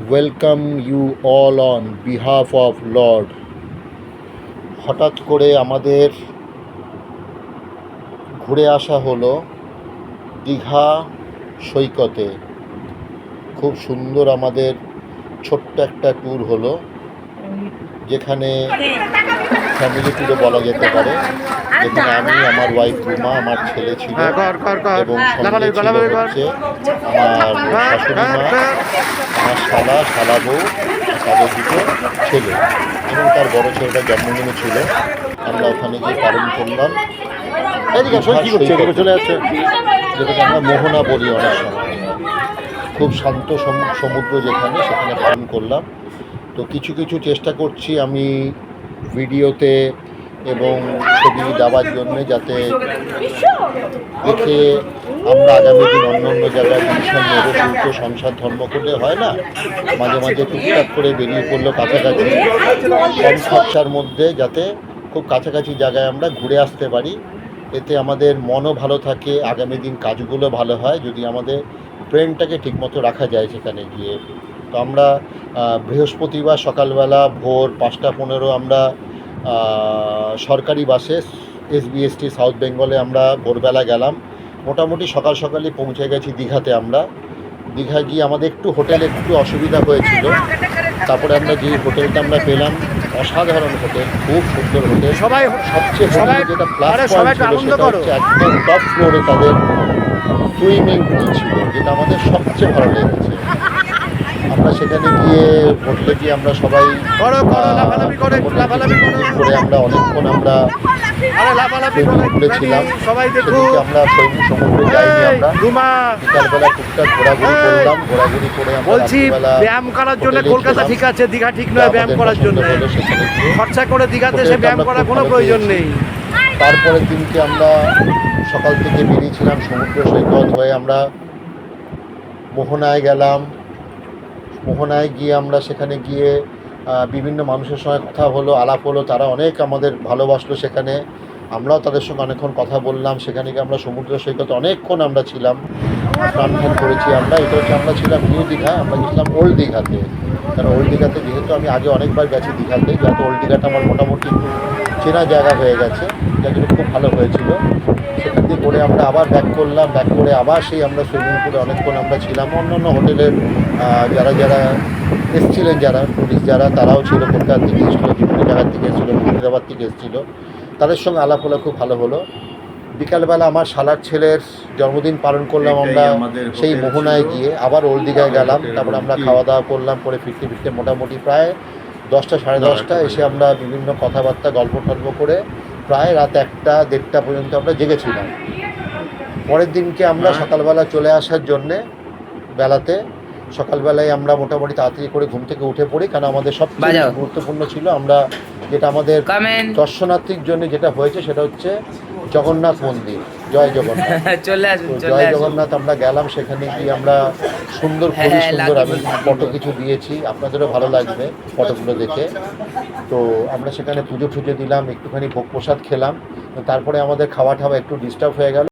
Welcome you all on behalf of lord. হঠাৎ করে আমাদের ঘুরে আসা হলো দীঘা সৈকতে। খুব সুন্দর আমাদের ছোট্ট একটা ট্যুর হলো, যেখানে ফ্যামিলি ট্যুরও বলা যেতে পারে, যেখানে আমি, আমার ওয়াইফ রুমা, আমার ছেলে ছিল এবং সঙ্গে ছিল হচ্ছে আমার শাশুড়ি মা, আমার শালা বউ, তাদের দুটো ছেলে এবং তার বড় ছেলেটার জন্মদিনও ছিল। আমরা ওখানে গিয়ে পালন করলাম। চলে যাচ্ছে, যেটাকে আমরা মোহনা বলি অনেক সময়। খুব শান্ত সমুদ্র যেখানে, সেখানে পালন করলাম। তো কিছু কিছু চেষ্টা করছি আমি ভিডিওতে এবং ছবি দেওয়ার জন্য, যাতে দেখে আমরা আগামী দিন অন্য অন্য জায়গায় ডিসিশন নেব। কিন্তু সংসার ধর্ম করলে হয় না, মাঝে মাঝে টুকটাক করে বেরিয়ে পড়লো কাছাকাছি, কম খরচার মধ্যে, যাতে খুব কাছাকাছি জায়গায় আমরা ঘুরে আসতে পারি। এতে আমাদের মনও ভালো থাকে, আগামী দিন কাজগুলো ভালো হয় যদি আমাদের ব্রেনটাকে ঠিকমতো রাখা যায় সেখানে গিয়ে। তো আমরা বৃহস্পতিবার সকালবেলা ভোর 5:15 আমরা সরকারি বাসে SBST সাউথ বেঙ্গলে আমরা ভোরবেলা গেলাম। মোটামুটি সকাল সকালই পৌঁছে গেছি দীঘাতে। আমরা দীঘা গিয়ে আমাদের একটু হোটেলে একটু অসুবিধা হয়েছিল। তারপরে আমরা যে হোটেলটা আমরা পেলাম, অসাধারণ হোটেল, খুব সুন্দর হোটেল। সবচেয়ে যেটা প্লাস পয়েন্ট ছিল সেটা হচ্ছে একদম টপ ফ্লোরে তাদের সুইমিং পুল ছিল, যেটা আমাদের সবচেয়ে ভালো লেগেছে। আমরা সেখানে গিয়ে হোটেলে গিয়ে আমরা সবাই করে আমরা অনেকক্ষণ আমরা ঘুরেছিলাম। সেদিকে আমরা সমুদ্র যাইনি, আমরা বিকালবেলা টুকটাক ঘোরাঘুরি করলাম। ঘোরাঘুরি করে বলছি ব্যায়াম করার জন্য কলকাতা ঠিক আছে, দীঘা ঠিক নয় ব্যায়াম করার জন্য। খরচা করে দীঘাতে সে ব্যায়াম করার কোনো প্রয়োজন নেই। তারপরের দিনকে আমরা সকাল থেকে বেরিয়েছিলাম সমুদ্র সৈকত হয়ে, আমরা মোহনায় গেলাম। মোহনায় গিয়ে আমরা সেখানে গিয়ে বিভিন্ন মানুষের সঙ্গে কথা হলো, আলাপ হলো। তারা অনেক আমাদের ভালোবাসলো সেখানে, আমরাও তাদের সঙ্গে অনেকক্ষণ কথা বললাম। সেখানে গিয়ে আমরা সমুদ্র সৈকতে অনেকক্ষণ আমরা ছিলাম, স্নান টান করেছি আমরা। এটা হচ্ছে আমরা ছিলাম নিউ দীঘা, আমরা গেছিলাম ওল্ড দীঘাতে। কারণ ওল্ড দীঘাতে যেহেতু আমি আগে অনেকবার গেছি দীঘাতে, যাতে ওল্ড দীঘাটা আমার মোটামুটি চেনা জায়গা হয়ে গেছে, যার জন্য খুব ভালো হয়েছিল। সেখান দিয়ে করে আমরা আবার ব্যাক করলাম। ব্যাক করে আবার সেই আমরা সুইমিং পুলে অনেকক্ষণ আমরা ছিলাম। অন্য অন্য হোটেলের যারা এসেছিলেন, যারা টুরিস্ট তারাও ছিল, কলকাতা থেকে এসেছিলো, বিভিন্ন জায়গার থেকে এসেছিলো, মুর্শিদাবাদ থেকে এসেছিলো। তাদের সঙ্গে আলাপ হলে খুব ভালো হলো। বিকালবেলা আমার শালার ছেলের জন্মদিন পালন করলাম আমরা সেই মোহনায় গিয়ে। আবার ওল্ড দীঘায় গেলাম। তারপরে আমরা খাওয়া দাওয়া করলাম। করে ফিরতে মোটামুটি প্রায় 10টা সাড়ে 10টা এসে আমরা বিভিন্ন কথাবার্তা গল্প করে প্রায় রাত 1টা-1:30 পর্যন্ত আমরা জেগেছিলাম। পরের দিনকে আমরা সকালবেলা চলে আসার জন্যে বেলাতে, সকালবেলায় আমরা মোটামুটি তাড়াতাড়ি করে ঘুম থেকে উঠে পড়ি, কারণ আমাদের সবচেয়ে গুরুত্বপূর্ণ ছিল আমরা যেটা আমাদের দর্শনার্থীর জন্য যেটা হয়েছে সেটা হচ্ছে জগন্নাথ মন্দির। জয় জগন্নাথ। জয় জগন্নাথ আমরা গেলাম। সেখানে গিয়ে আমরা সুন্দর আমি ফটো কিছু দিয়েছি, আপনাদেরও ভালো লাগবে ফটোগুলো দেখে। তো আমরা সেখানে পুজো দিলাম, একটুখানি ভোগ প্রসাদ খেলাম। তারপরে আমাদের খাওয়া একটু ডিস্টার্ব হয়ে গেল।